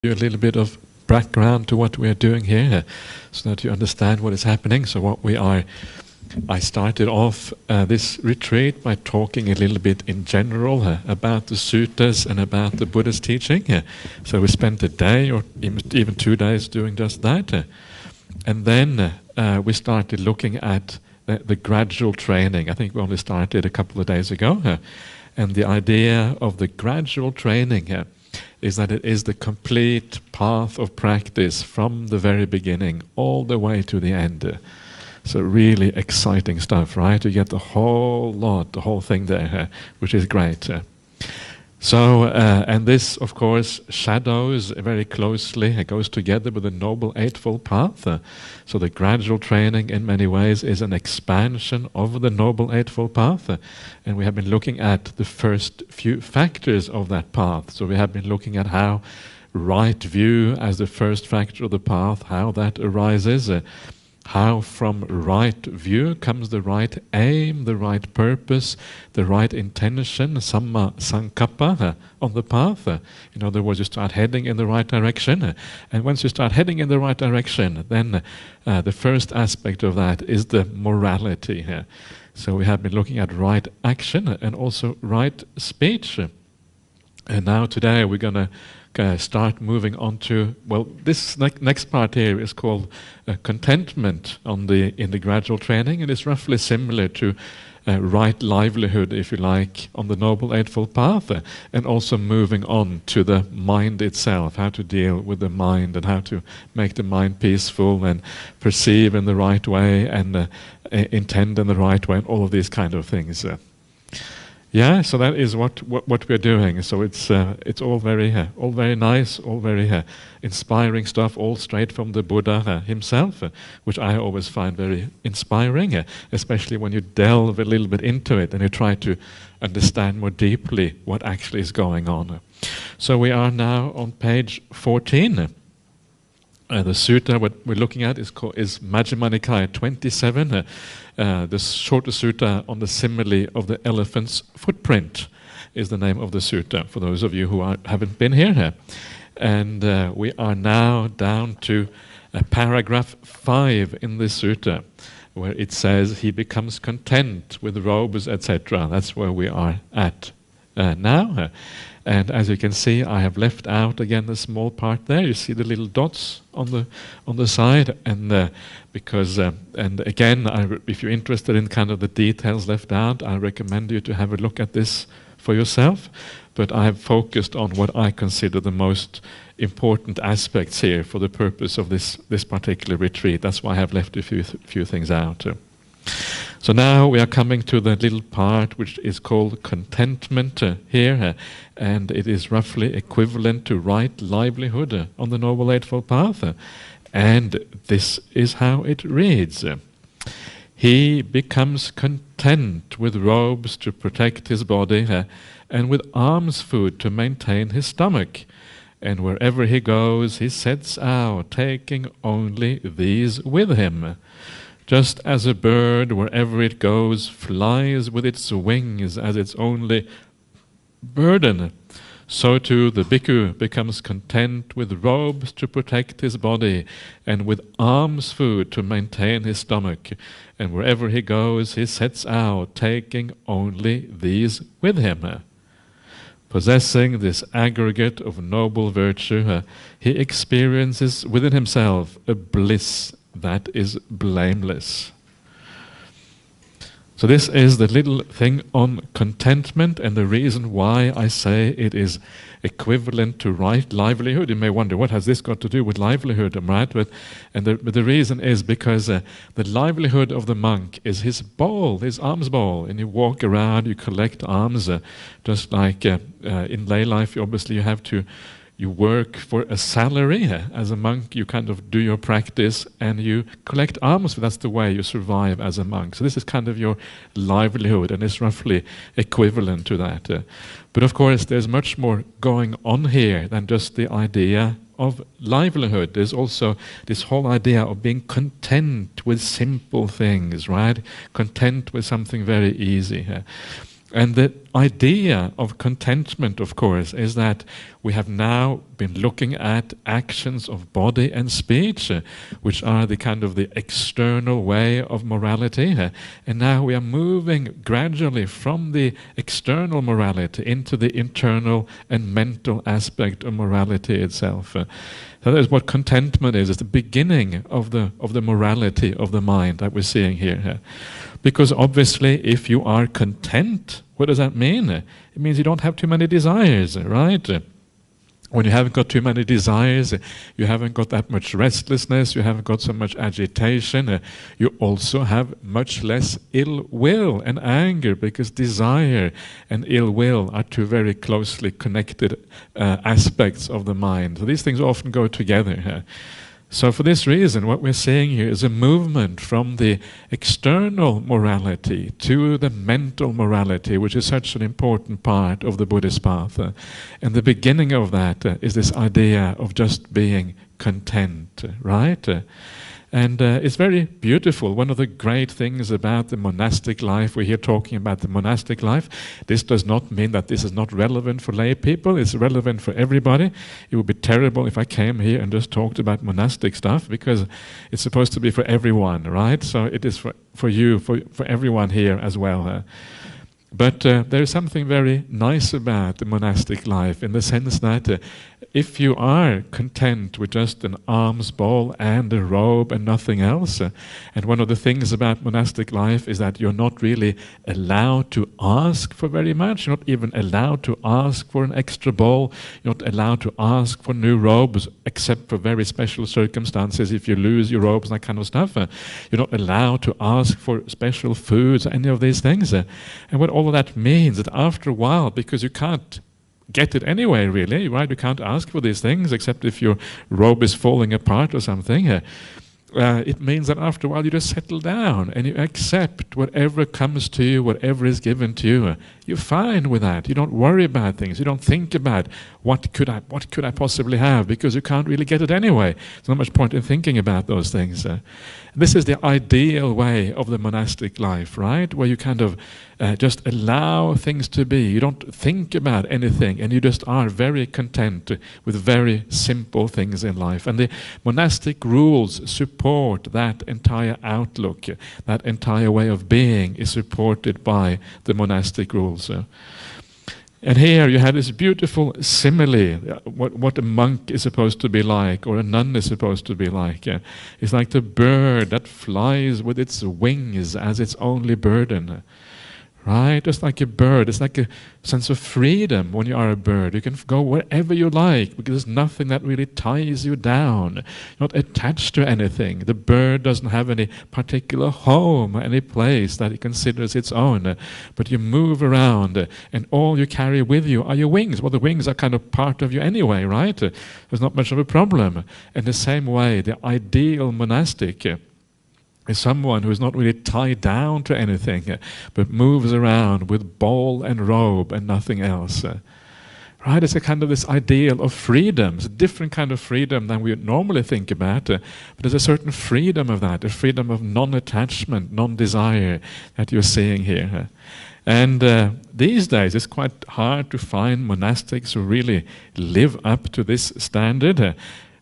you a little bit of background to what we are doing here, so that you understand what is happening. I started off this retreat by talking a little bit in general about the suttas and about the Buddhist teaching. So we spent a day or even 2 days doing just that. And then we started looking at the gradual training. I think we only started a couple of days ago. And the idea of the gradual training is that it is the complete path of practice from the very beginning all the way to the end. So really exciting stuff, right? You get the whole lot, the whole thing there, which is great. And this, of course, shadows very closely. It goes together with the Noble Eightfold Path. So the gradual training, in many ways, is an expansion of the Noble Eightfold Path. And we have been looking at the first few factors of that path. So we have been looking at how right view as the first factor of the path, how that arises. How from right view comes the right aim, the right purpose, the right intention, samma sankappa on the path. In other words, you start heading in the right direction. And once you start heading in the right direction, then the first aspect of that is the morality. So we have been looking at right action and also right speech. And now today we're going to start moving on to, well, this next part here is called contentment in the gradual training, and it's roughly similar to right livelihood, if you like, on the Noble Eightfold Path, and also moving on to the mind itself, how to deal with the mind and how to make the mind peaceful and perceive in the right way and intend in the right way, and all of these kind of things. Yeah, so that is what we're doing. So it's all very nice, all very inspiring stuff, all straight from the Buddha himself, which I always find very inspiring, especially when you delve a little bit into it and you try to understand more deeply what actually is going on. So we are now on page 14. The sutta what we're looking at is Majjhima Nikaya 27, the shorter sutta on the simile of the elephant's footprint is the name of the sutta, for those of you who haven't been here. And we are now down to paragraph 5 in this sutta, where it says, he becomes content with robes, etc. That's where we are at now. And as you can see, I have left out again the small part there. You see the little dots on the side, and because and again, if you're interested in kind of the details left out, I recommend you to have a look at this for yourself. But I have focused on what I consider the most important aspects here for the purpose of this particular retreat. That's why I have left a few things out. So now we are coming to the little part which is called contentment here, and it is roughly equivalent to right livelihood on the Noble Eightfold Path. And this is how it reads. He becomes content with robes to protect his body and with alms food to maintain his stomach. And wherever he goes, he sets out, taking only these with him. Just as a bird, wherever it goes, flies with its wings as its only burden, so too the bhikkhu becomes content with robes to protect his body and with alms food to maintain his stomach. And wherever he goes, he sets out, taking only these with him. Possessing this aggregate of noble virtue, he experiences within himself a bliss that is blameless. So this is the little thing on contentment, and the reason why I say it is equivalent to right livelihood. You may wonder, what has this got to do with livelihood, right? But the reason is because the livelihood of the monk is his bowl, his alms bowl, and you walk around, you collect alms, just like in lay life. Obviously, you work for a salary. As a monk, you kind of do your practice and you collect alms. That's the way you survive as a monk. So this is kind of your livelihood, and it's roughly equivalent to that. But of course, there's much more going on here than just the idea of livelihood. There's also this whole idea of being content with simple things, right? Content with something very easy. And that idea of contentment, of course, is that we have now been looking at actions of body and speech, which are the kind of the external way of morality, and now we are moving gradually from the external morality into the internal and mental aspect of morality itself. So that is what contentment is. It's the beginning of the morality of the mind that we're seeing here. Because obviously, if you are content, what does that mean? It means you don't have too many desires, right? When you haven't got too many desires, you haven't got that much restlessness, you haven't got so much agitation, you also have much less ill will and anger, because desire and ill will are two very closely connected aspects of the mind. So these things often go together. So for this reason, what we're seeing here is a movement from the external morality to the mental morality, which is such an important part of the Buddhist path. And the beginning of that is this idea of just being content, right? And it's very beautiful. One of the great things about the monastic life, we're here talking about the monastic life. This does not mean that this is not relevant for lay people. It's relevant for everybody. It would be terrible if I came here and just talked about monastic stuff, because it's supposed to be for everyone, right? So it is for you, for everyone here as well. But there is something very nice about the monastic life, in the sense that if you are content with just an alms bowl and a robe and nothing else, and one of the things about monastic life is that you're not really allowed to ask for very much, you're not even allowed to ask for an extra bowl, you're not allowed to ask for new robes, except for very special circumstances, if you lose your robes and that kind of stuff. You're not allowed to ask for special foods, any of these things. And what all of that means, that after a while, because you can't get it anyway, really, right? You can't ask for these things except if your robe is falling apart or something. It means that after a while you just settle down and you accept whatever comes to you, whatever is given to you. You're fine with that. You don't worry about things. You don't think about what could I possibly have, because you can't really get it anyway. There's not much point in thinking about those things. This is the ideal way of the monastic life, right? Where you kind of just allow things to be. You don't think about anything, and you just are very content with very simple things in life. And the monastic rules support that entire outlook. That entire way of being is supported by the monastic rules. And here you have this beautiful simile, what a monk is supposed to be like, or a nun is supposed to be like. It's like the bird that flies with its wings as its only burden. Right? Just like a bird, it's like a sense of freedom when you are a bird. You can go wherever you like, because there's nothing that really ties you down. You're not attached to anything. The bird doesn't have any particular home, any place that it considers its own. But you move around, and all you carry with you are your wings. Well, the wings are kind of part of you anyway, right? There's not much of a problem. In the same way, the ideal monastic is someone who is not really tied down to anything, but moves around with bowl and robe and nothing else. Right? It's a kind of this ideal of freedom. It's a different kind of freedom than we normally think about, but there's a certain freedom of that, a freedom of non-attachment, non-desire that you're seeing here. And these days it's quite hard to find monastics who really live up to this standard.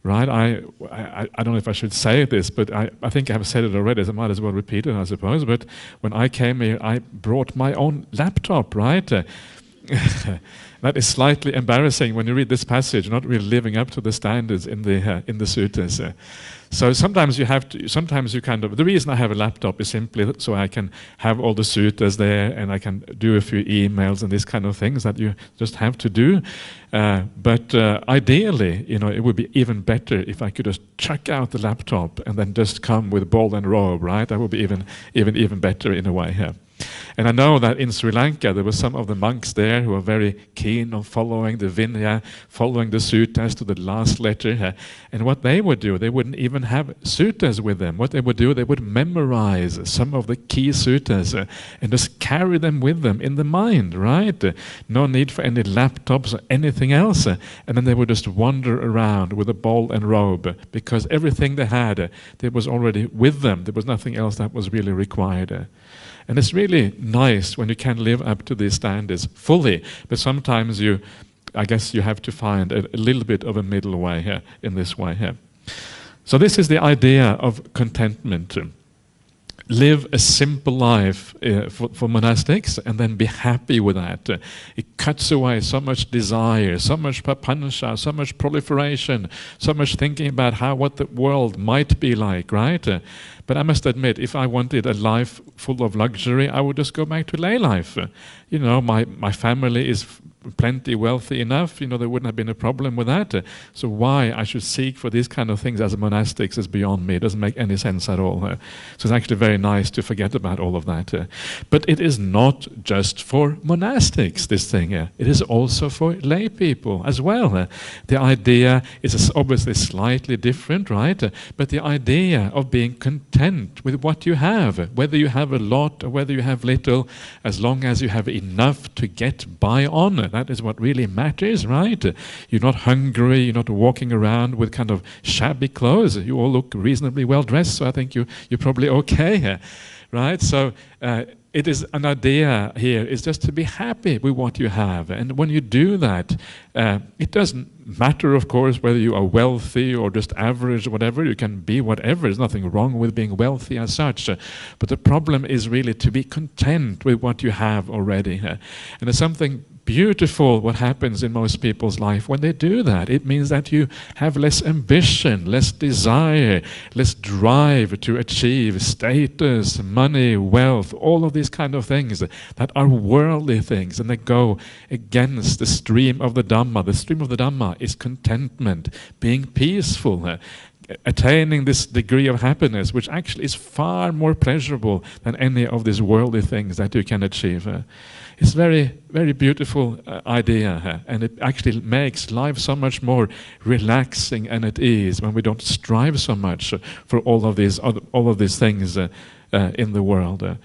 Right? I don't know if I should say this, but I think I have said it already, so I might as well repeat it, I suppose. But when I came here, I brought my own laptop, right? That is slightly embarrassing when you read this passage, not really living up to the standards in the suttas. So sometimes you have to, sometimes you kind of, the reason I have a laptop is simply so I can have all the suttas there, and I can do a few emails and these kind of things that you just have to do. But ideally, it would be even better if I could just chuck out the laptop and then just come with bowl and robe, right? That would be even better in a way. Yeah. And I know that in Sri Lanka there were some of the monks there who were very keen on following the Vinaya, following the suttas to the last letter. And what they would do, they wouldn't even have suttas with them. What they would do, they would memorize some of the key suttas and just carry them with them in the mind, right? No need for any laptops or anything else. And then they would just wander around with a bowl and robe, because everything they had, it was already with them. There was nothing else that was really required. And it's really nice when you can live up to these standards fully, but sometimes I guess you have to find a little bit of a middle way here, in this way here. So this is the idea of contentment. Live a simple life for monastics, and then be happy with that. It cuts away so much desire, so much papancha, so much proliferation, so much thinking about what the world might be like, right? But I must admit, if I wanted a life full of luxury, I would just go back to lay life. My family is plenty wealthy enough, there wouldn't have been a problem with that. So why I should seek for these kind of things as monastics is beyond me. It doesn't make any sense at all. So it's actually very nice to forget about all of that. But it is not just for monastics, this thing. It is also for lay people as well. The idea is obviously slightly different, right? But the idea of being content with what you have, whether you have a lot or whether you have little, as long as you have enough to get by on. That is what really matters, right? You're not hungry, you're not walking around with kind of shabby clothes. You all look reasonably well dressed, so I think you're probably okay, right? So it is an idea here is just to be happy with what you have. And when you do that, it doesn't matter, of course, whether you are wealthy or just average or whatever. You can be whatever. There's nothing wrong with being wealthy as such. But the problem is really to be content with what you have already. And there's something beautiful what happens in most people's life when they do that. It means that you have less ambition, less desire, less drive to achieve status, money, wealth, all of these kind of things that are worldly things, and they go against the stream of the Dhamma. The stream of the Dhamma is contentment, being peaceful, attaining this degree of happiness, which actually is far more pleasurable than any of these worldly things that you can achieve. It's very, very beautiful idea, and it actually makes life so much more relaxing and at ease when we don't strive so much for all of these things in the world.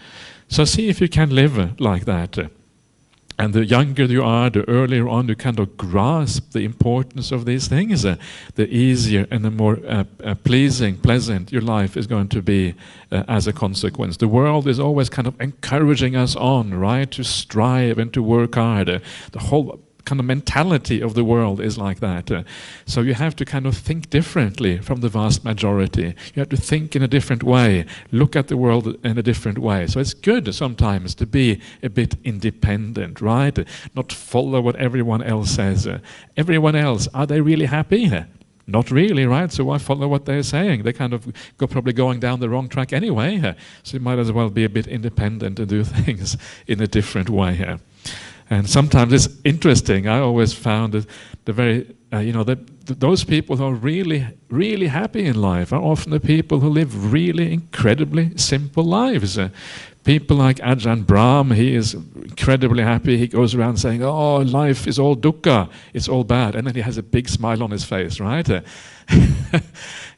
So see if you can live like that. And the younger you are, the earlier on you kind of grasp the importance of these things, the easier and the more pleasant your life is going to be as a consequence. The world is always kind of encouraging us on, right, to strive and to work hard. The whole kind of mentality of the world is like that. So you have to kind of think differently from the vast majority. You have to think in a different way, look at the world in a different way. So it's good sometimes to be a bit independent, right? Not follow what everyone else says. Everyone else, are they really happy? Not really, right? So why follow what they're saying? They kind of probably going down the wrong track anyway. So you might as well be a bit independent and do things in a different way. And sometimes it's interesting. I always found that those people who are really, really happy in life are often the people who live really incredibly simple lives. People like Ajahn Brahmali, he is incredibly happy. He goes around saying, "Oh, life is all dukkha, it's all bad," and then he has a big smile on his face, right?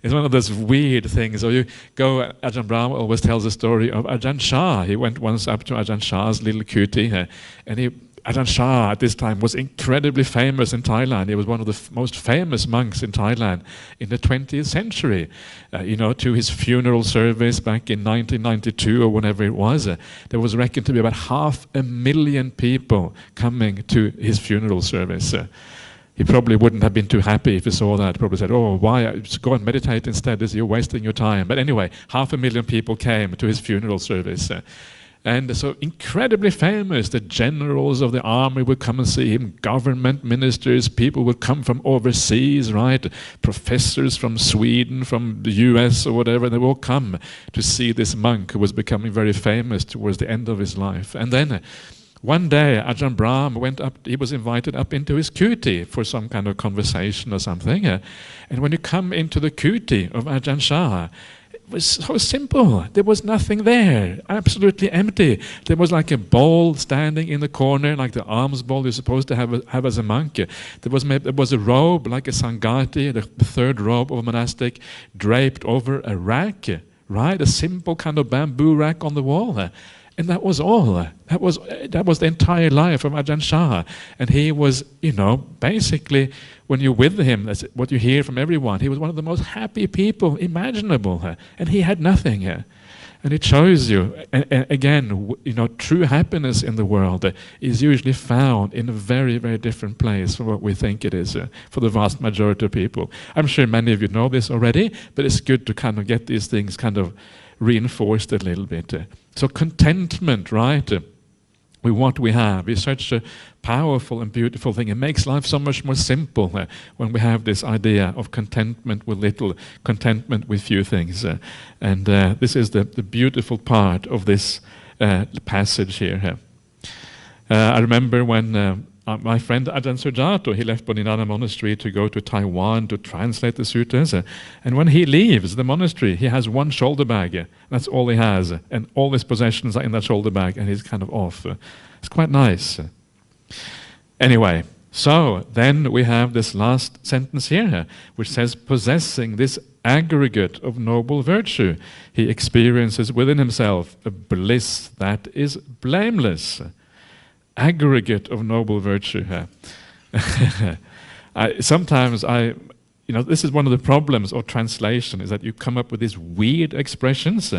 It's one of those weird things. Or you go, Ajahn Brahmali always tells the story of Ajahn Shah. He went once up to Ajahn Shah's little kuti, and Ajahn Shah at this time was incredibly famous in Thailand. He was one of the most famous monks in Thailand in the 20th century. To his funeral service back in 1992 or whenever it was, there was reckoned to be about 500,000 people coming to his funeral service. He probably wouldn't have been too happy if he saw that. Probably said, "Oh, why? Just go and meditate instead. You're wasting your time." But anyway, 500,000 people came to his funeral service. And so incredibly famous, the generals of the army would come and see him, government ministers, people would come from overseas, right? Professors from Sweden, from the US or whatever, they would all come to see this monk who was becoming very famous towards the end of his life. And then one day Ajahn Brahm went up, he was invited up into his kuti for some kind of conversation or something. And when you come into the kuti of Ajahn Shah, it was so simple. There was nothing there, absolutely empty. There was like a bowl standing in the corner, like the alms bowl you're supposed to have as a monk. There was a robe, like a sangati, the third robe of a monastic, draped over a rack, right? A simple kind of bamboo rack on the wall. And that was all. That was the entire life of Ajahn Shah. And he was, basically, when you're with him, that's what you hear from everyone. He was one of the most happy people imaginable. And he had nothing. And it shows you, again, true happiness in the world is usually found in a very, very different place from what we think it is for the vast majority of people. I'm sure many of you know this already, but it's good to kind of get these things kind of reinforced a little bit. So contentment, right? With what we have is such a powerful and beautiful thing. It makes life so much more simple when we have this idea of contentment with little, contentment with few things. And this is the beautiful part of this passage here. I remember when my friend Ajahn Sujato, he left Bodhinyana Monastery to go to Taiwan to translate the suttas. And when he leaves the monastery, he has one shoulder bag. That's all he has. And all his possessions are in that shoulder bag, and he's kind of off. It's quite nice. Anyway, so then we have this last sentence here, which says, possessing this aggregate of noble virtue, he experiences within himself a bliss that is blameless. Aggregate of noble virtue here. Sometimes this is one of the problems of translation, is that you come up with these weird expressions.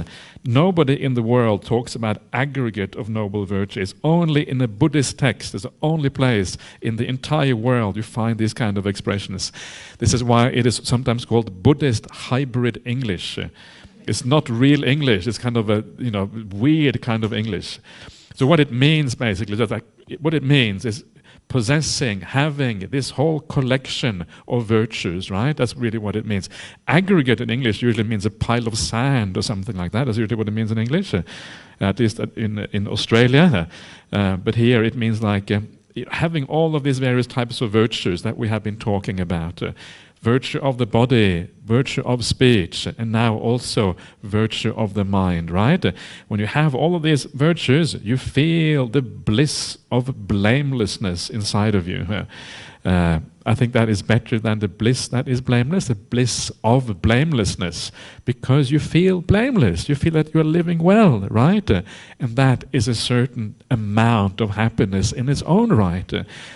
Nobody in the world talks about aggregate of noble virtue. It's only in a Buddhist text. It's the only place in the entire world you find these kind of expressions. This is why it is sometimes called Buddhist hybrid English. It's not real English. It's kind of a weird kind of English. So what it means basically, what it means is possessing, having this whole collection of virtues, right? That's really what it means. Aggregate in English usually means a pile of sand or something like that. That's usually what it means in English, at least in Australia. But here it means like having all of these various types of virtues that we have been talking about. Virtue of the body, virtue of speech, and now also virtue of the mind, right? When you have all of these virtues, you feel the bliss of blamelessness inside of you. I think that is better than the bliss that is blameless, the bliss of blamelessness, because you feel blameless, you feel that you are living well, right? And that is a certain amount of happiness in its own right,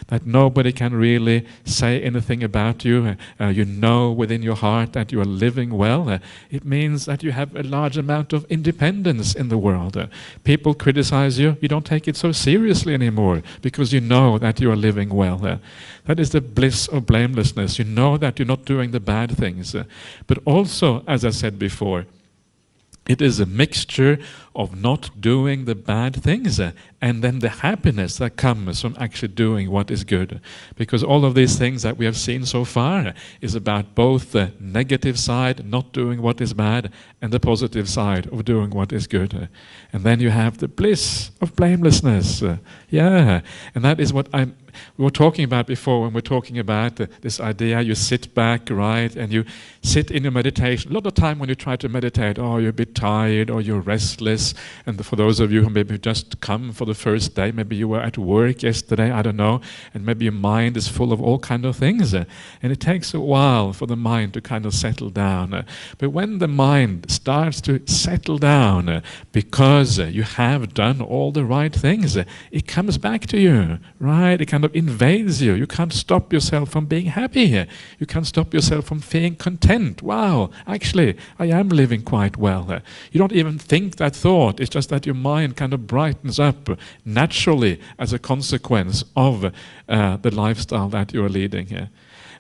that nobody can really say anything about you. You know within your heart that you are living well. It means that you have a large amount of independence in the world. People criticize you, you don't take it so seriously anymore, because you know that you are living well. That is the bliss of blamelessness. You know that you're not doing the bad things. But also, as I said before, it is a mixture of not doing the bad things and then the happiness that comes from actually doing what is good. Because all of these things that we have seen so far is about both the negative side, not doing what is bad, and the positive side of doing what is good. And then you have the bliss of blamelessness. And that is what we were talking about before when we're talking about this idea. You sit back, right, and you sit in your meditation. A lot of time when you try to meditate, you're a bit tired or you're restless. And for those of you who maybe just come for the first day, maybe you were at work yesterday, I don't know, and maybe your mind is full of all kind of things. And it takes a while for the mind to kind of settle down. But when the mind starts to settle down because you have done all the right things, it comes back to you, right? It kind of invades you. You can't stop yourself from being happy. You can't stop yourself from feeling content. Wow, actually, I am living quite well. You don't even think that thought. It's just that your mind kind of brightens up naturally as a consequence of the lifestyle that you are leading here.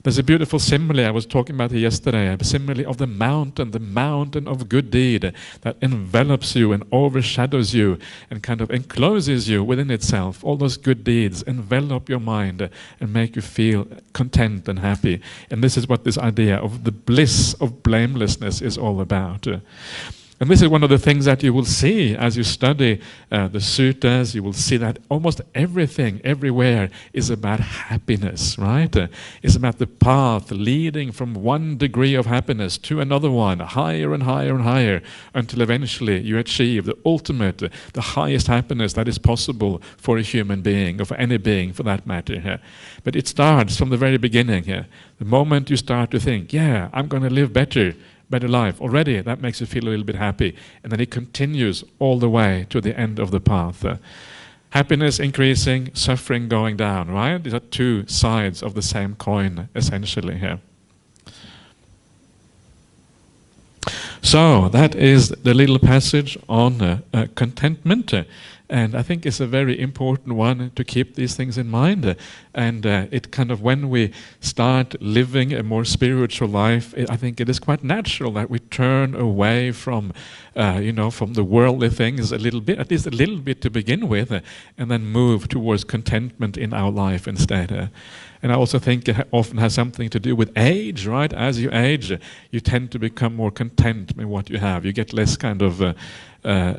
There's a beautiful simile I was talking about here yesterday, a simile of the mountain of good deed that envelops you and overshadows you and kind of encloses you within itself. All those good deeds envelop your mind and make you feel content and happy. And this is what this idea of the bliss of blamelessness is all about. And this is one of the things that you will see as you study the suttas. You will see that almost everything, everywhere, is about happiness, right? It's about the path leading from one degree of happiness to another one, higher and higher and higher, until eventually you achieve the ultimate, the highest happiness that is possible for a human being, or for any being for that matter. But it starts from the very beginning here. The moment you start to think, I'm going to live better life already, that makes you feel a little bit happy, and then it continues all the way to the end of the path. Happiness increasing, suffering going down, right? These are two sides of the same coin, essentially here. So that is the little passage on contentment. And I think it's a very important one to keep these things in mind. And it kind of, when we start living a more spiritual life, I think it is quite natural that we turn away from, from the worldly things a little bit, at least a little bit to begin with, and then move towards contentment in our life instead. And I also think it often has something to do with age, right? As you age, you tend to become more content with what you have. You get less kind of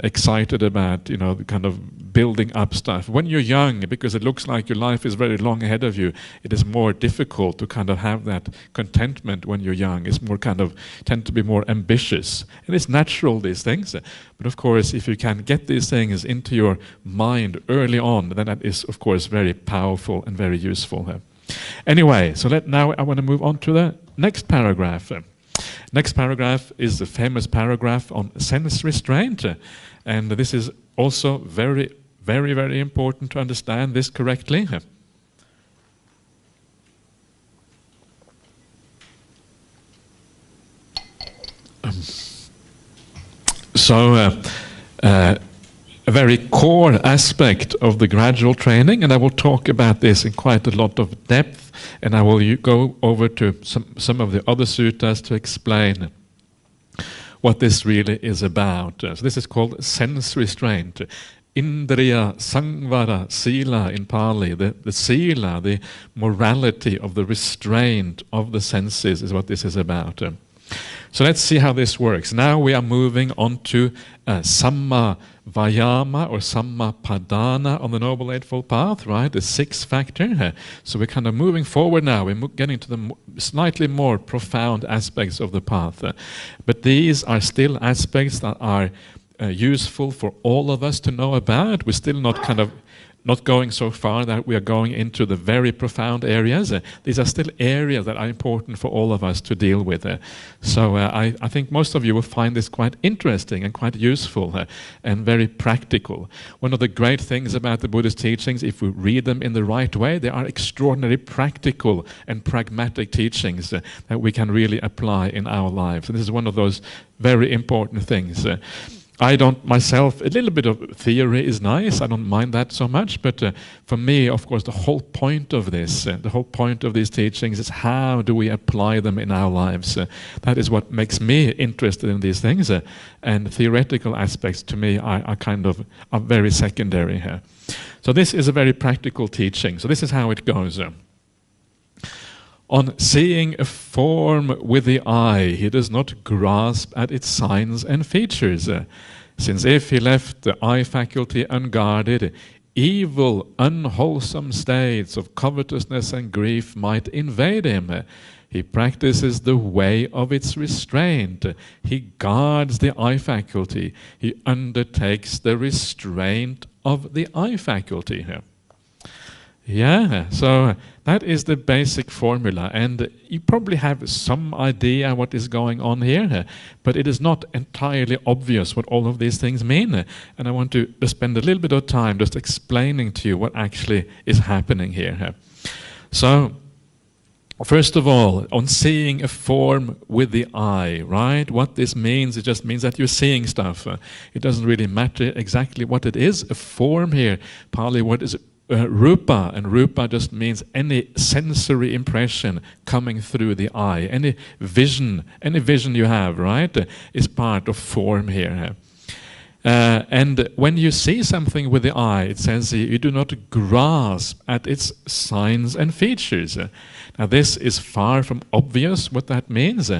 excited about, kind of building up stuff. When you're young, because it looks like your life is very long ahead of you, it is more difficult to kind of have that contentment when you're young. It's more tend to be more ambitious. And it's natural, these things. But of course, if you can get these things into your mind early on, then that is, of course, very powerful and very useful. Anyway, so now I want to move on to the next paragraph. Next paragraph is the famous paragraph on sense restraint. And this is also very, very, very important to understand this correctly. A very core aspect of the gradual training, and I will talk about this in quite a lot of depth, and I will go over to some of the other suttas to explain what this really is about. So this is called sense restraint. Indriya Sangvara Sila in Pali, the Sila, the morality of the restraint of the senses is what this is about. So let's see how this works. Now we are moving on to Samma Vayama or Samma Padana on the Noble Eightfold Path, right? The sixth factor. So we're kind of moving forward now. We're getting to the slightly more profound aspects of the path. But these are still aspects that are useful for all of us to know about. We're still not going so far that we are going into the very profound areas. These are still areas that are important for all of us to deal with. So I think most of you will find this quite interesting and quite useful and very practical. One of the great things about the Buddhist teachings, if we read them in the right way, they are extraordinarily practical and pragmatic teachings that we can really apply in our lives. And this is one of those very important things. I don't myself, a little bit of theory is nice, I don't mind that so much, but for me, of course, the whole point of this, the whole point of these teachings is how do we apply them in our lives. That is what makes me interested in these things, and theoretical aspects to me are very secondary here. So this is a very practical teaching, so this is how it goes. On seeing a form with the eye, he does not grasp at its signs and features, since if he left the eye faculty unguarded, evil, unwholesome states of covetousness and grief might invade him. He practices the way of its restraint. He guards the eye faculty. He undertakes the restraint of the eye faculty. Yeah, so that is the basic formula, and you probably have some idea what is going on here, but it is not entirely obvious what all of these things mean, and I want to spend a little bit of time just explaining to you what actually is happening here. So, first of all, on seeing a form with the eye, right? What this means, it just means that you're seeing stuff. It doesn't really matter exactly what it is. A form here, Pali, what is rupa, and rupa just means any sensory impression coming through the eye. Any vision you have, right, is part of form here. And when you see something with the eye, it says you do not grasp at its signs and features. Now this is far from obvious what that means.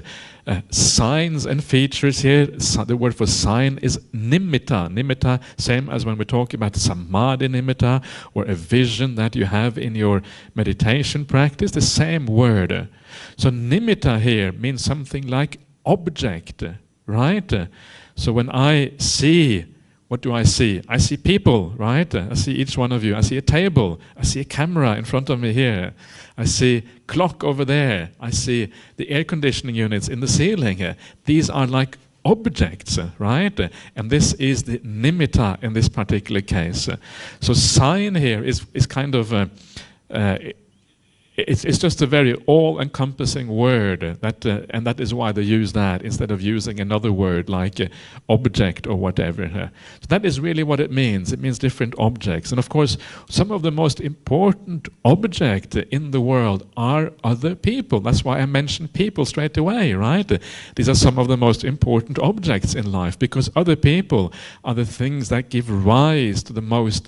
Signs and features here, the word for sign is nimitta. Nimitta, same as when we talk about samadhi nimitta, or a vision that you have in your meditation practice, the same word. So nimitta here means something like object, right? So when I see, what do I see? I see people, right? I see each one of you. I see a table. I see a camera in front of me here. I see clock over there. I see the air conditioning units in the ceiling here. These are like objects, right? And this is the nimitta in this particular case. So sign here is kind of it's just a very all-encompassing word, and that is why they use that instead of using another word like object or whatever. So that is really what it means. It means different objects. And of course, some of the most important objects in the world are other people. That's why I mentioned people straight away, right? These are some of the most important objects in life, because other people are the things that give rise to the most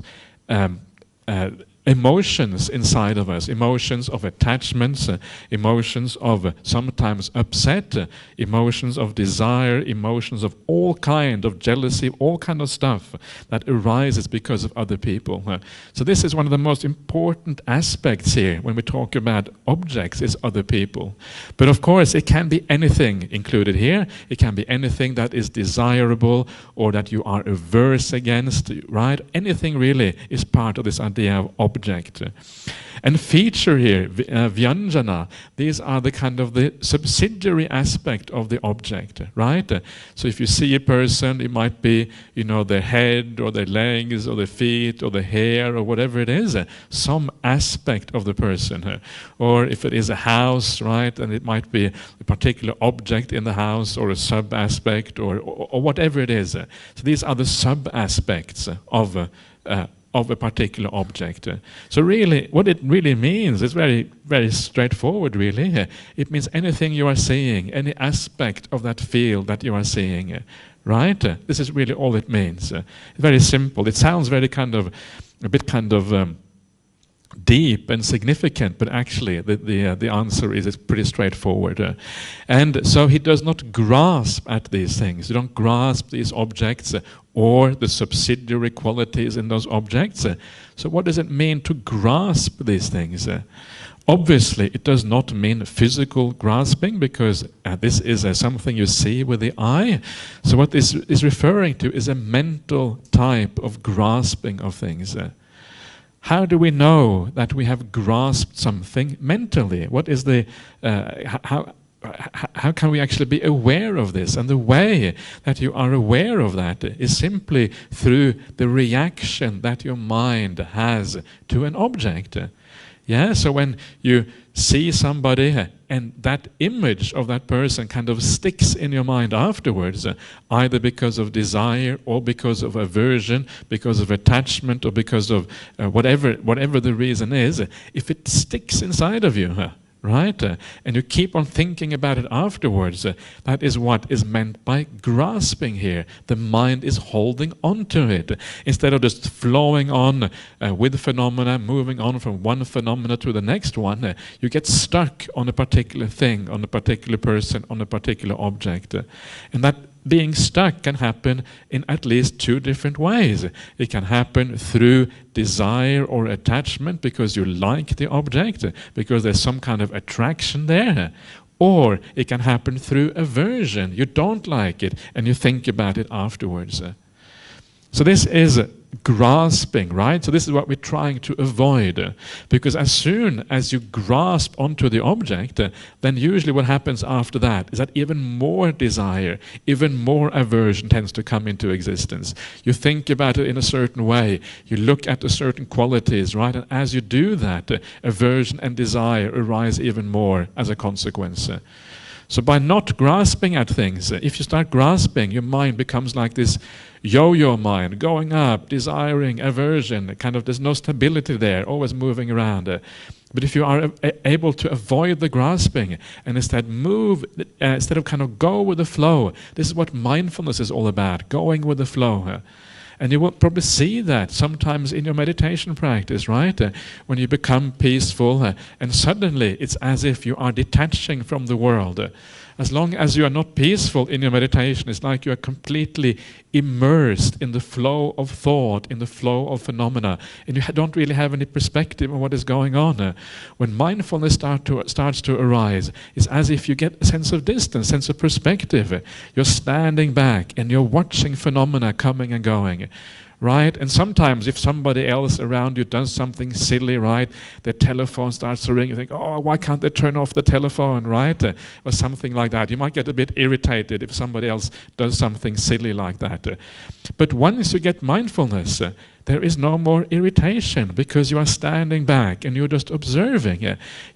emotions inside of us, emotions of attachments, emotions of sometimes upset, emotions of desire, emotions of all kind of jealousy, all kind of stuff that arises because of other people. So this is one of the most important aspects here when we talk about objects, is other people. But of course it can be anything included here. It can be anything that is desirable or that you are averse against, right? Anything really is part of this idea of object. And feature here, vyanjana, these are the kind of the subsidiary aspect of the object, right? So if you see a person, it might be, their head or their legs or their feet or the hair or whatever it is, some aspect of the person. Or if it is a house, right, and it might be a particular object in the house or a sub-aspect or whatever it is. So these are the sub-aspects of a particular object. So really, what it really means is very, very straightforward, really. It means anything you are seeing, any aspect of that field that you are seeing, right? This is really all it means. Very simple. It sounds very a bit deep and significant, but actually the answer is it's pretty straightforward. And so he does not grasp at these things. You don't grasp these objects or the subsidiary qualities in those objects. So what does it mean to grasp these things? Obviously, it does not mean physical grasping, because this is something you see with the eye. So what this is referring to is a mental type of grasping of things. How do we know that we have grasped something mentally? What is the how can we actually be aware of this? And the way that you are aware of that is simply through the reaction that your mind has to an object. Yeah, so when you see somebody and that image of that person kind of sticks in your mind afterwards, either because of desire or because of aversion, because of attachment or because of whatever the reason is, if it sticks inside of you, right? And you keep on thinking about it afterwards. That is what is meant by grasping here. The mind is holding on to it. Instead of just flowing on with phenomena, moving on from one phenomena to the next one, you get stuck on a particular thing, on a particular person, on a particular object. And that being stuck can happen in at least two different ways. It can happen through desire or attachment because you like the object, because there's some kind of attraction there. Or it can happen through aversion. You don't like it and you think about it afterwards. So this is grasping, right? So this is what we're trying to avoid. Because as soon as you grasp onto the object, then usually what happens after that is that even more desire, even more aversion tends to come into existence. You think about it in a certain way. You look at the certain qualities, right? And as you do that, aversion and desire arise even more as a consequence. So by not grasping at things, if you start grasping, your mind becomes like this yo-yo mind, going up, desiring, aversion, kind of there's no stability there, always moving around. But if you are able to avoid the grasping and instead move, instead of kind of go with the flow, this is what mindfulness is all about, going with the flow. And you will probably see that sometimes in your meditation practice, right? When you become peaceful and suddenly it's as if you are detaching from the world. As long as you are not peaceful in your meditation, it's like you are completely immersed in the flow of thought, in the flow of phenomena, and you don't really have any perspective on what is going on. When mindfulness starts to arise, it's as if you get a sense of distance, sense of perspective. You're standing back and you're watching phenomena coming and going. Right? And sometimes if somebody else around you does something silly, right, their telephone starts to ring, you think, oh, why can't they turn off the telephone, right? Or something like that. You might get a bit irritated if somebody else does something silly like that. But once you get mindfulness, there is no more irritation because you are standing back and you're just observing.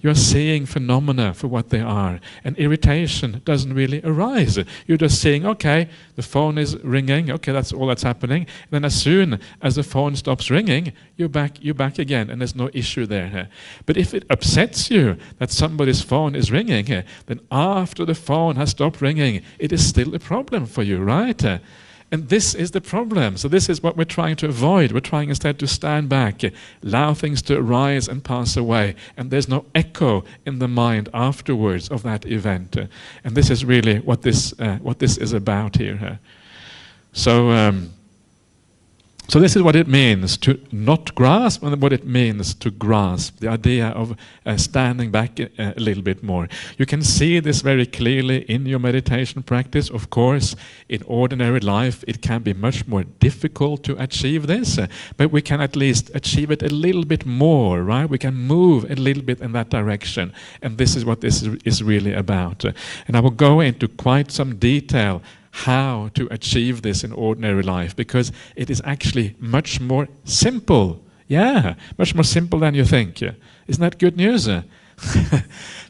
You are seeing phenomena for what they are, and irritation doesn't really arise. You're just seeing, okay, the phone is ringing, okay, that's all that's happening. And then as soon as the phone stops ringing, you're back again, and there's no issue there. But if it upsets you that somebody's phone is ringing, then after the phone has stopped ringing, it is still a problem for you, right? And this is the problem. So this is what we're trying to avoid. We're trying instead to stand back, allow things to arise and pass away, and there's no echo in the mind afterwards of that event. And this is really what this is about here. So this is what it means to not grasp, and what it means to grasp, the idea of standing back a little bit more. You can see this very clearly in your meditation practice. Of course, in ordinary life, it can be much more difficult to achieve this, but we can at least achieve it a little bit more, right? We can move a little bit in that direction, and this is what this is really about. And I will go into quite some detail how to achieve this in ordinary life, because it is actually much more simple. Yeah, much more simple than you think. Isn't that good news?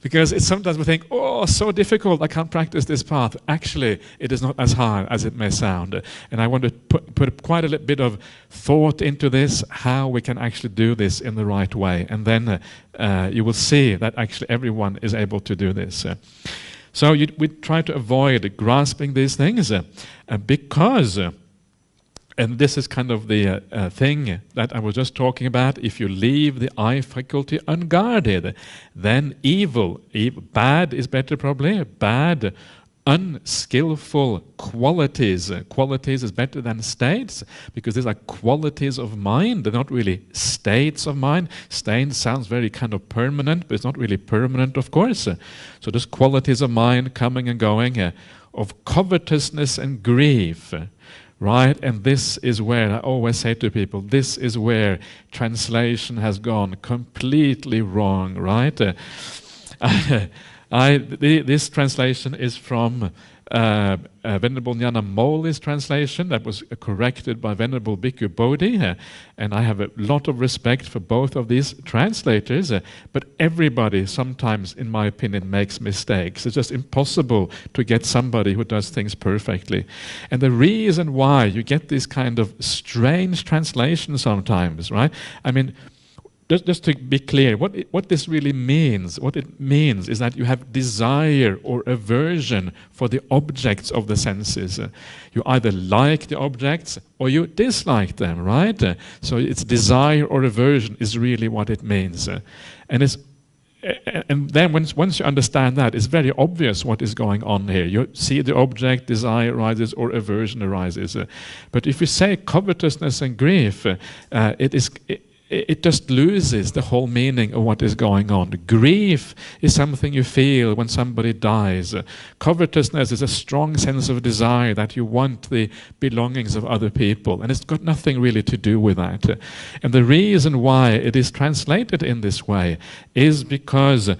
Because sometimes we think, oh, so difficult, I can't practice this path. Actually, it is not as hard as it may sound. And I want to put quite a little bit of thought into this, how we can actually do this in the right way. And then you will see that actually everyone is able to do this. So we try to avoid grasping these things because, and this is kind of the thing that I was just talking about, if you leave the eye faculty unguarded, then evil, bad is better probably, bad, unskillful qualities. Qualities is better than states, because these are qualities of mind. They're not really states of mind. State sounds very kind of permanent, but it's not really permanent, of course. So there's qualities of mind coming and going, of covetousness and grief. Right? And this is where I always say to people, this is where translation has gone completely wrong, right? This translation is from Venerable Nyana Moli's translation that was corrected by Venerable Bhikkhu Bodhi, and I have a lot of respect for both of these translators, but everybody sometimes, in my opinion, makes mistakes. It's just impossible to get somebody who does things perfectly. And the reason why you get this kind of strange translation sometimes, right? I mean, just to be clear, what this really means, what it means is that you have desire or aversion for the objects of the senses. You either like the objects or you dislike them, right? So it's desire or aversion is really what it means. And then once you understand that, it's very obvious what is going on here. You see the object, desire arises or aversion arises. But if you say covetousness and grief, it just loses the whole meaning of what is going on. Grief is something you feel when somebody dies. Covetousness is a strong sense of desire that you want the belongings of other people, and it's got nothing really to do with that. And the reason why it is translated in this way is because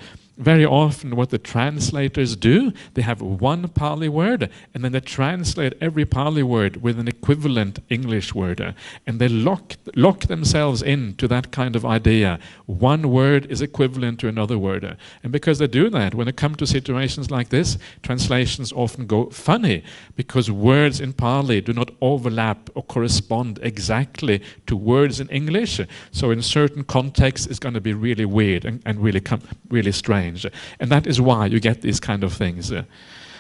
very often what the translators do, they have one Pali word and then they translate every Pali word with an equivalent English word, and they lock themselves into that kind of idea. One word is equivalent to another word, and because they do that, when it comes to situations like this, translations often go funny because words in Pali do not overlap or correspond exactly to words in English. So in certain contexts it's going to be really weird and really strange. And that is why you get these kind of things.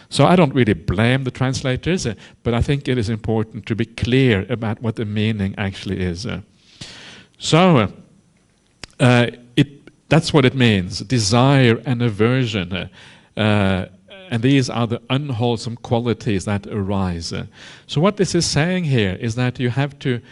So I don't really blame the translators, but I think it is important to be clear about what the meaning actually is. So that's what it means, desire and aversion. And these are the unwholesome qualities that arise. So what this is saying here is that you have to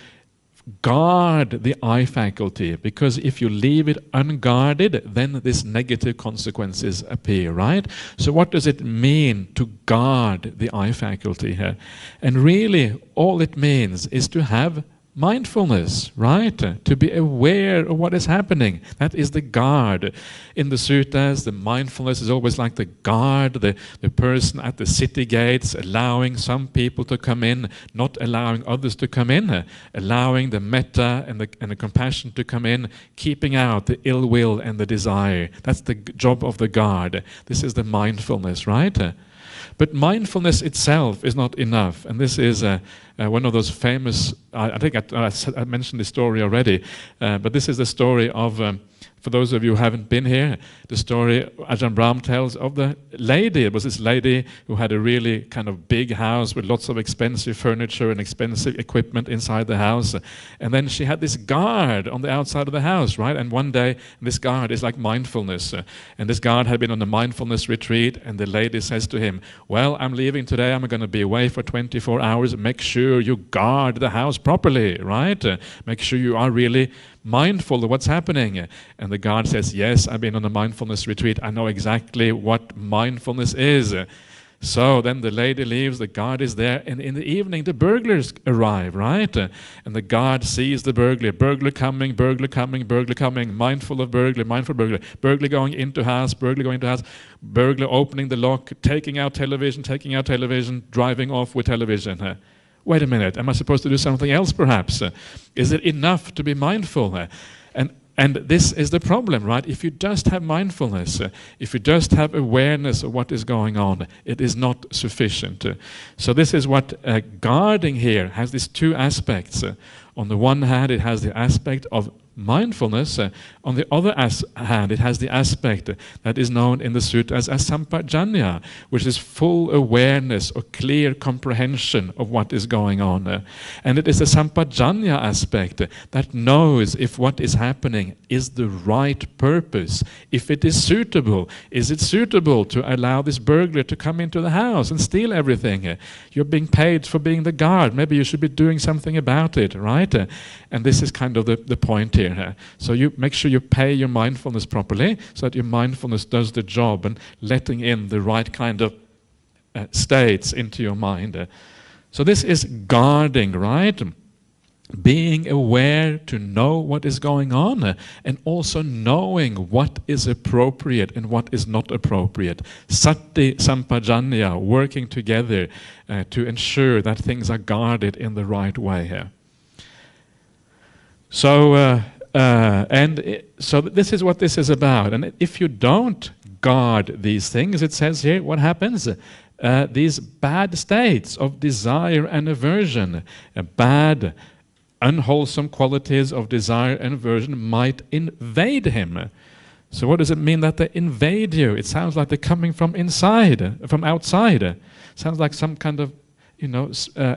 guard the eye faculty, because if you leave it unguarded, then these negative consequences appear, right? So what does it mean to guard the eye faculty here? And really all it means is to have mindfulness, right? To be aware of what is happening. That is the guard. In the suttas, the mindfulness is always like the guard, the person at the city gates, allowing some people to come in, not allowing others to come in, allowing the metta and the compassion to come in, keeping out the ill will and the desire. That's the job of the guard. This is the mindfulness, right? But mindfulness itself is not enough, and this is one of those famous, I think I mentioned this story already, but this is the story of, for those of you who haven't been here, the story Ajahn Brahm tells of the lady. It was this lady who had a really kind of big house with lots of expensive furniture and expensive equipment inside the house. And then she had this guard on the outside of the house, right? And one day, this guard is like mindfulness. And this guard had been on a mindfulness retreat, and the lady says to him, well, I'm leaving today. I'm going to be away for 24 hours. Make sure you guard the house properly, right? Make sure you are really mindful of what's happening. And the guard says, yes, I've been on a mindfulness retreat. I know exactly what mindfulness is. So then the lady leaves, the guard is there, and in the evening the burglars arrive, right? And the guard sees the burglar coming, mindful of burglar, burglar going into house, burglar opening the lock, taking out television, driving off with television. Wait a minute, am I supposed to do something else perhaps? Is it enough to be mindful? And this is the problem, right? If you just have mindfulness, if you just have awareness of what is going on, it is not sufficient. So this is what guarding here has these two aspects. On the one hand, it has the aspect of mindfulness. On the other hand, it has the aspect that is known in the sutras as sampajanya, which is full awareness or clear comprehension of what is going on. And it is the sampajanya aspect that knows if what is happening is the right purpose, if it is suitable. Is it suitable to allow this burglar to come into the house and steal everything? You're being paid for being the guard. Maybe you should be doing something about it, right? And this is kind of the point here. So you make sure you pay your mindfulness properly so that your mindfulness does the job and letting in the right kind of states into your mind. So this is guarding, right? Being aware to know what is going on and also knowing what is appropriate and what is not appropriate. Sati sampajanya, working together to ensure that things are guarded in the right way here. So so this is what this is about. And if you don't guard these things, it says here, what happens? These bad states of desire and aversion, bad, unwholesome qualities of desire and aversion might invade him. So what does it mean that they invade you? It sounds like they're coming from inside, from outside. Sounds like some kind of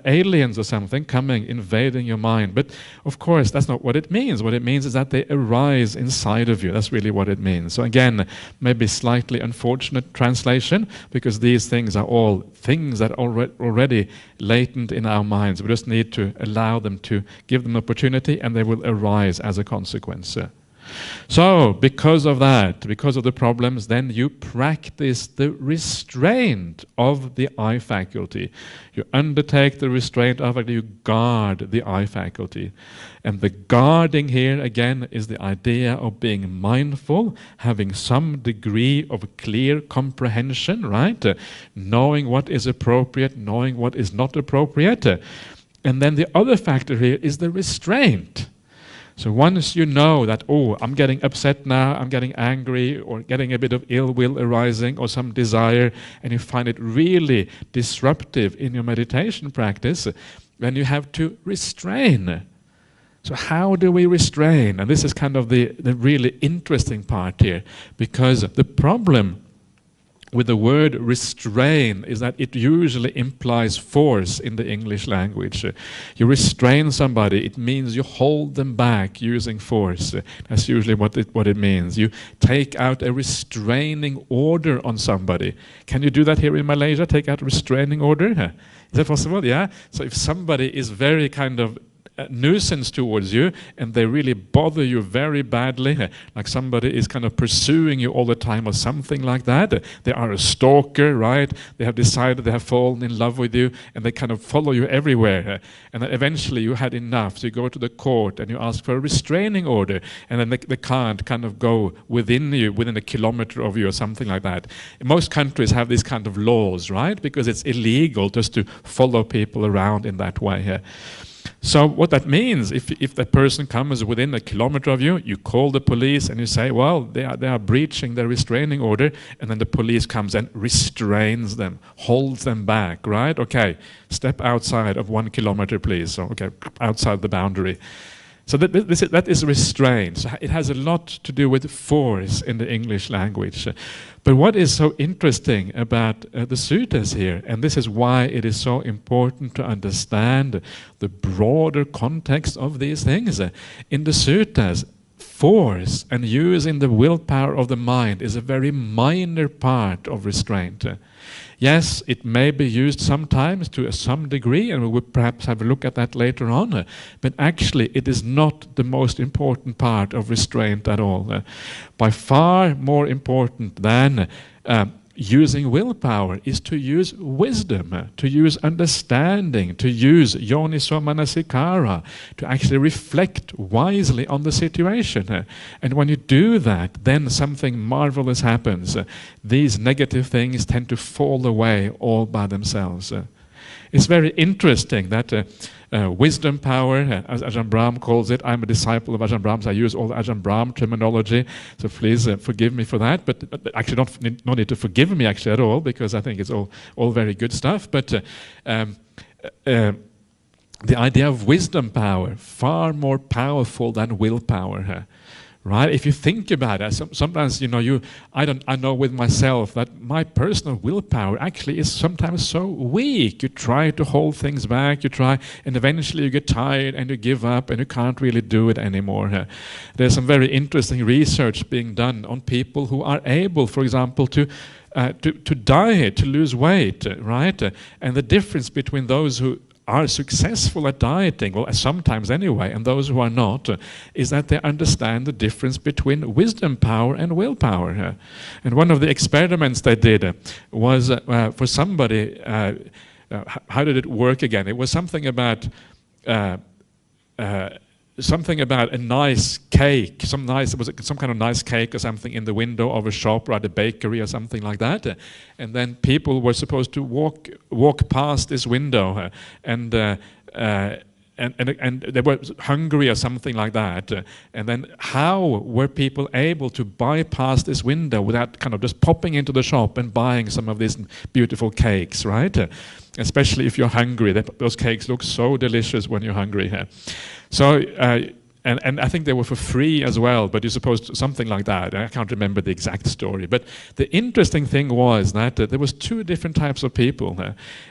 aliens or something coming, invading your mind. But of course, that's not what it means. What it means is that they arise inside of you. That's really what it means. So again, maybe slightly unfortunate translation, because these things are all things that are already latent in our minds. We just need to allow them, to give them opportunity, and they will arise as a consequence. So, because of that, because of the problems, then you practice the restraint of the eye faculty. You undertake the restraint of it, you guard the eye faculty. And the guarding here, again, is the idea of being mindful, having some degree of clear comprehension, right? Knowing what is appropriate, knowing what is not appropriate. And then the other factor here is the restraint. So once you know that, oh, I'm getting upset now, I'm getting angry, or getting a bit of ill will arising, or some desire, and you find it really disruptive in your meditation practice, then you have to restrain. So how do we restrain? And this is kind of the really interesting part here, because the problem with the word restrain is that it usually implies force in the English language. You restrain somebody, it means you hold them back using force. That's usually what it means. You take out a restraining order on somebody. Can you do that here in Malaysia? Take out a restraining order? Is that possible? Yeah? So if somebody is very kind of nuisance towards you, and they really bother you very badly, like somebody is kind of pursuing you all the time or something like that. They are a stalker, right? They have decided they have fallen in love with you, and they kind of follow you everywhere. And then eventually you had enough, so you go to the court and you ask for a restraining order, and then they can't kind of go within you, within a kilometer of you or something like that. Most countries have these kind of laws, right? Because it's illegal just to follow people around in that way. So what that means, if that person comes within a kilometer of you, you call the police and you say, well, they are breaching their restraining order, and then the police comes and restrains them, holds them back, right? Okay, step outside of 1 kilometer, please. So, okay, outside the boundary. So that is restraint. So it has a lot to do with force in the English language. But what is so interesting about the suttas here, and this is why it is so important to understand the broader context of these things. In the suttas, force and using the willpower of the mind is a very minor part of restraint. Yes, it may be used sometimes to some degree, and we will perhaps have a look at that later on, but actually it is not the most important part of restraint at all. By far more important than using willpower is to use wisdom, to use understanding, to use yoniso manasikara, to actually reflect wisely on the situation. And when you do that, then something marvelous happens. These negative things tend to fall away all by themselves. It's very interesting that wisdom power, as Ajahn Brahm calls it. I'm a disciple of Ajahn Brahm, so I use all the Ajahn Brahm terminology, so please forgive me for that. But actually, no need to forgive me actually at all, because I think it's all very good stuff. But the idea of wisdom power, far more powerful than willpower. Right? If you think about it, sometimes I know with myself that my personal willpower actually is sometimes so weak. You try to hold things back, and eventually you get tired and you give up and you can't really do it anymore. There's some very interesting research being done on people who are able, for example, to diet, to lose weight, right? And the difference between those who are successful at dieting, well, sometimes anyway, and those who are not, is that they understand the difference between wisdom power and willpower. And one of the experiments they did was for somebody, how did it work again? It was something about a nice cake, some kind of nice cake or something in the window of a shop or at a bakery or something like that, and then people were supposed to walk past this window, and they were hungry or something like that, and then how were people able to bypass this window without kind of just popping into the shop and buying some of these beautiful cakes, right? Especially if you're hungry, those cakes look so delicious when you're hungry. So, and I think they were for free as well, but you supposed something like that. I can't remember the exact story. But the interesting thing was that there was two different types of people.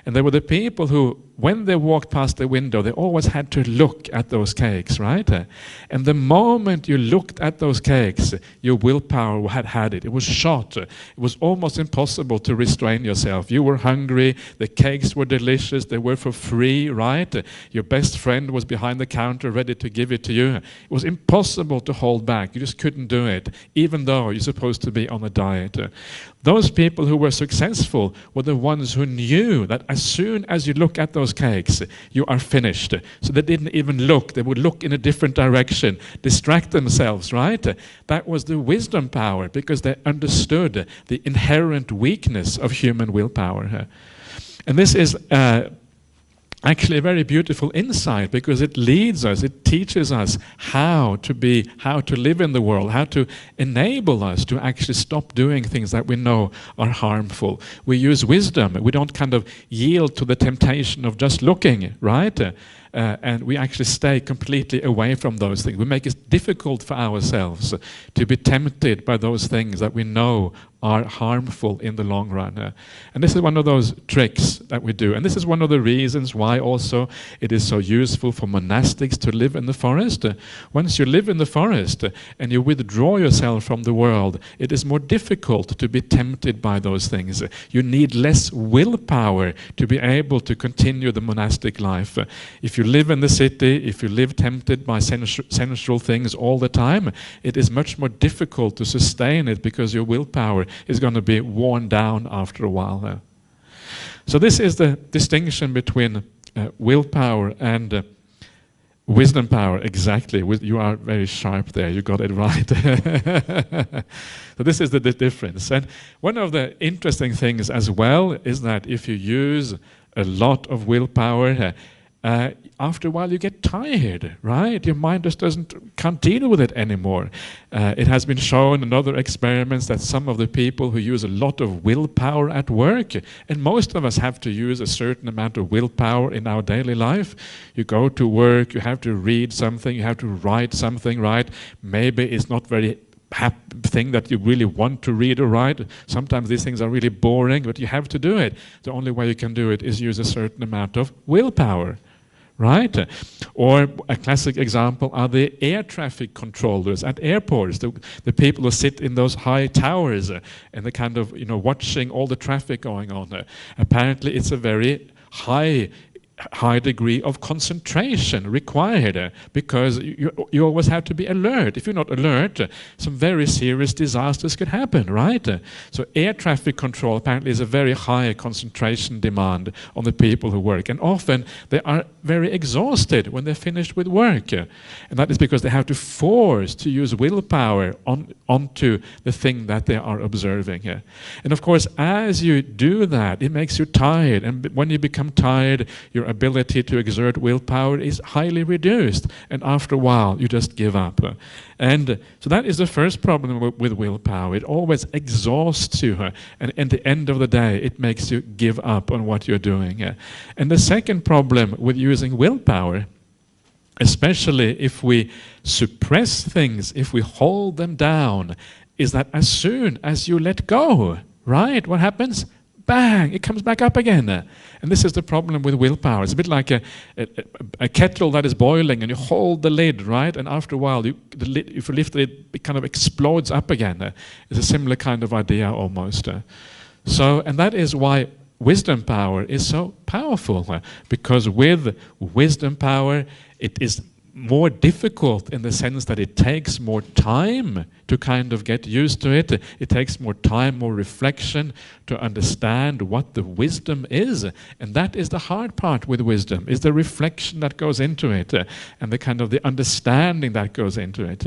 And there were the people who, when they walked past the window, they always had to look at those cakes, right? And the moment you looked at those cakes, your willpower had it. It was shot. It was almost impossible to restrain yourself. You were hungry. The cakes were delicious. They were for free, right? Your best friend was behind the counter ready to give it to you. It was impossible to hold back. You just couldn't do it, even though you're supposed to be on a diet. Those people who were successful were the ones who knew that as soon as you look at those cakes, you are finished. So they didn't even look. They would look in a different direction, distract themselves, right? That was the wisdom power, because they understood the inherent weakness of human willpower. And this is actually a very beautiful insight, because it leads us, it teaches us how to live in the world, how to enable us to actually stop doing things that we know are harmful. We use wisdom. We don't kind of yield to the temptation of just looking, right? And we actually stay completely away from those things. We make it difficult for ourselves to be tempted by those things that we know are harmful in the long run. And this is one of those tricks that we do. And this is one of the reasons why also it is so useful for monastics to live in the forest. Once you live in the forest and you withdraw yourself from the world, it is more difficult to be tempted by those things. You need less willpower to be able to continue the monastic life. If if you live in the city, if you live tempted by sensual things all the time, it is much more difficult to sustain it because your willpower is going to be worn down after a while. So this is the distinction between willpower and wisdom power. Exactly. You are very sharp there. You got it right. So this is the difference. And one of the interesting things as well is that if you use a lot of willpower, after a while you get tired, right? Your mind just can't deal with it anymore. It has been shown in other experiments that some of the people who use a lot of willpower at work, and most of us have to use a certain amount of willpower in our daily life. You go to work, you have to read something, you have to write something, right? Maybe it's not very thing that you really want to read or write. Sometimes these things are really boring, but you have to do it. The only way you can do it is use a certain amount of willpower. Right? Or a classic example are the air traffic controllers at airports, the people who sit in those high towers and they're kind of, watching all the traffic going on. Apparently it's a very high degree of concentration required because you always have to be alert. If you're not alert, some very serious disasters could happen, right? So air traffic control apparently is a very high concentration demand on the people who work, and often they are very exhausted when they're finished with work, and that is because they have to force to use willpower onto the thing that they are observing. And of course, as you do that, it makes you tired, and when you become tired, your ability to exert willpower is highly reduced, and after a while you just give up. And so that is the first problem with willpower. It always exhausts you, and at the end of the day it makes you give up on what you're doing. And the second problem with using willpower, especially if we suppress things, if we hold them down, is that as soon as you let go, right, what happens? Bang, it comes back up again. And this is the problem with willpower. It's a bit like a kettle that is boiling and you hold the lid, right? And after a while, if you lift it, it kind of explodes up again. It's a similar kind of idea almost. And that is why wisdom power is so powerful. Because with wisdom power, it is more difficult in the sense that it takes more time to kind of get used to it. It takes more time, more reflection to understand what the wisdom is. And that is the hard part with wisdom, is the reflection that goes into it and the kind of the understanding that goes into it.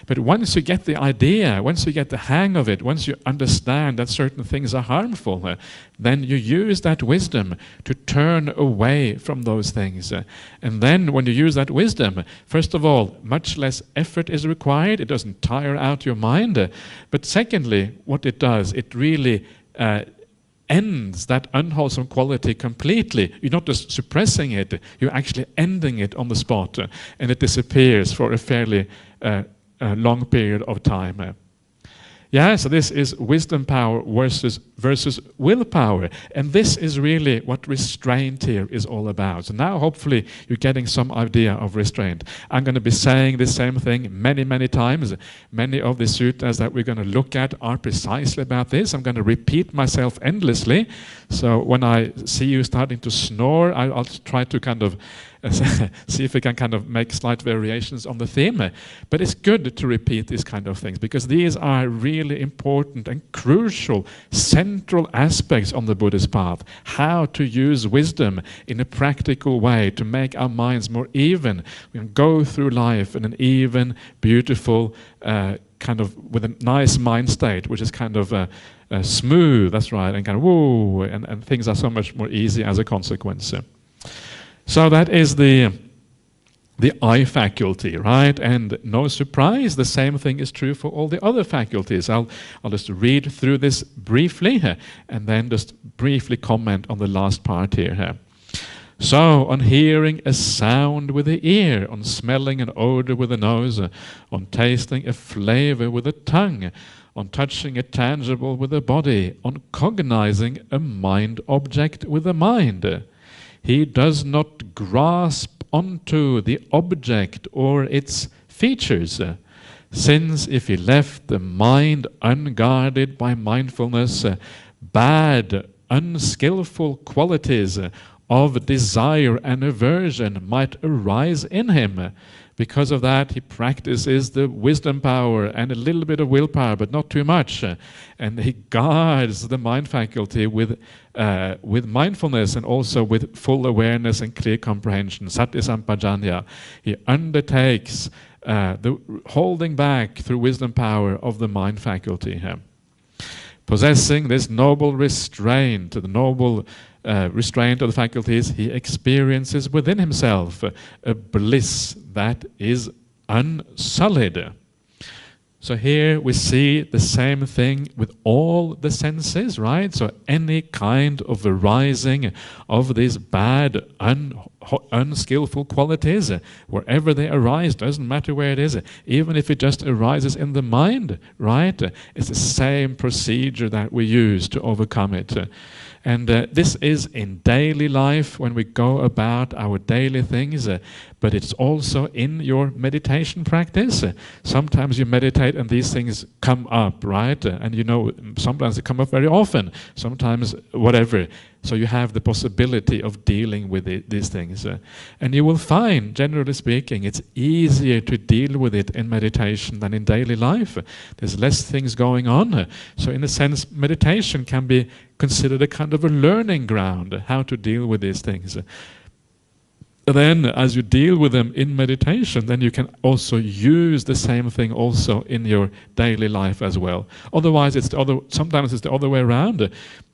But once you get the idea, once you get the hang of it, once you understand that certain things are harmful, then you use that wisdom to turn away from those things. And then when you use that wisdom, first of all, much less effort is required. It doesn't tire out your mind. But secondly, what it does, it really ends that unwholesome quality completely. You're not just suppressing it, you're actually ending it on the spot, and it disappears for a fairly long period of time. So this is wisdom power versus willpower. And this is really what restraint here is all about. So now hopefully you're getting some idea of restraint. I'm going to be saying the same thing many, many times. Many of the suttas that we're going to look at are precisely about this. I'm going to repeat myself endlessly. So when I see you starting to snore, I'll try to kind of see if we can kind of make slight variations on the theme. But it's good to repeat these kind of things because these are really important and crucial central aspects on the Buddhist path. How to use wisdom in a practical way to make our minds more even. We can go through life in an even, beautiful, kind of with a nice mind state, which is kind of smooth, that's right, and kind of woo, and things are so much more easy as a consequence. So that is the eye faculty, right? And no surprise, the same thing is true for all the other faculties. I'll just read through this briefly and then just briefly comment on the last part here. So, on hearing a sound with the ear, on smelling an odor with the nose, on tasting a flavor with the tongue, on touching a tangible with the body, on cognizing a mind object with the mind. He does not grasp onto the object or its features, since if he left the mind unguarded by mindfulness, bad, unskillful qualities of desire and aversion might arise in him. Because of that, he practices the wisdom power and a little bit of willpower, but not too much. And he guards the mind faculty with mindfulness and also with full awareness and clear comprehension. Sati sampajanya. He undertakes the holding back through wisdom power of the mind faculty. Possessing this noble restraint, the noble restraint of the faculties, he experiences within himself a bliss that is unsullied. So here we see the same thing with all the senses, right? So any kind of arising of these bad, unskillful qualities, wherever they arise, doesn't matter where it is, even if it just arises in the mind, right? It's the same procedure that we use to overcome it. And this is in daily life when we go about our daily things, but it's also in your meditation practice. Sometimes you meditate and these things come up, right? And you know, sometimes they come up very often, sometimes whatever. So you have the possibility of dealing with these things. And you will find, generally speaking, it's easier to deal with it in meditation than in daily life. There's less things going on. So in a sense, meditation can be considered a kind of a learning ground, how to deal with these things. Then, as you deal with them in meditation, then you can also use the same thing also in your daily life as well. Otherwise, sometimes it's the other way around.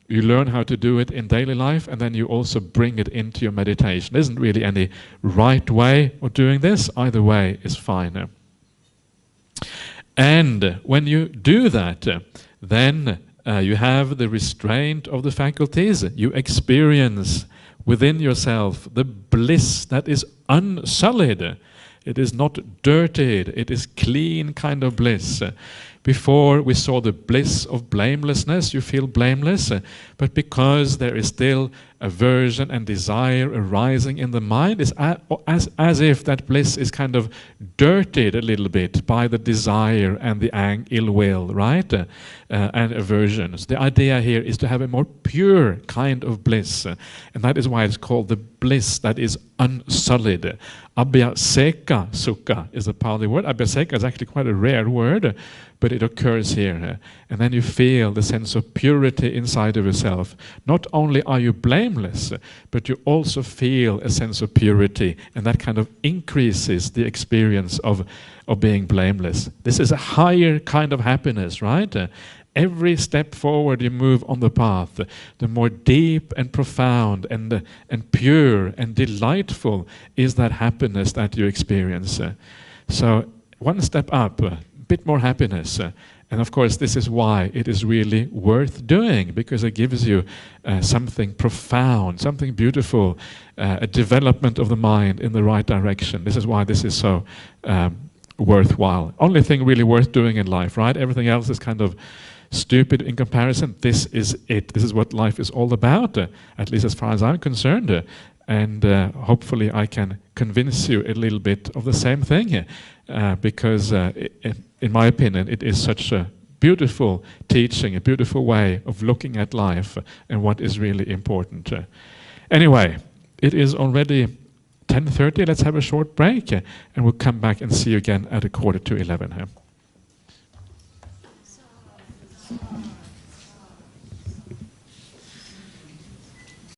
You learn how to do it in daily life, and then you also bring it into your meditation. There isn't really any right way of doing this. Either way is fine. And when you do that, then you have the restraint of the faculties. You experience within yourself the bliss that is unsullied. It is not dirtied. It is clean kind of bliss. Before we saw the bliss of blamelessness, you feel blameless, but because there is still aversion and desire arising in the mind, it's as if that bliss is kind of dirtied a little bit by the desire and the ill will, right? And aversions. The idea here is to have a more pure kind of bliss, and that is why it's called the bliss that is unsullied. Abhyaseka sukha is a Pali word. Abhyaseka is actually quite a rare word, but it occurs here. And then you feel the sense of purity inside of yourself. Not only are you blameless, but you also feel a sense of purity, and that kind of increases the experience of being blameless. This is a higher kind of happiness, right? Every step forward you move on the path, the more deep and profound and pure and delightful is that happiness that you experience. So one step up, a bit more happiness. And of course, this is why it is really worth doing, because it gives you something profound, something beautiful, a development of the mind in the right direction. This is why this is so worthwhile. Only thing really worth doing in life, right? Everything else is kind of stupid in comparison. This is it. This is what life is all about, at least as far as I'm concerned. And hopefully I can convince you a little bit of the same thing, because in my opinion, it is such a beautiful teaching, a beautiful way of looking at life and what is really important. Anyway, it is already 10:30. Let's have a short break, and we'll come back and see you again at 11:15.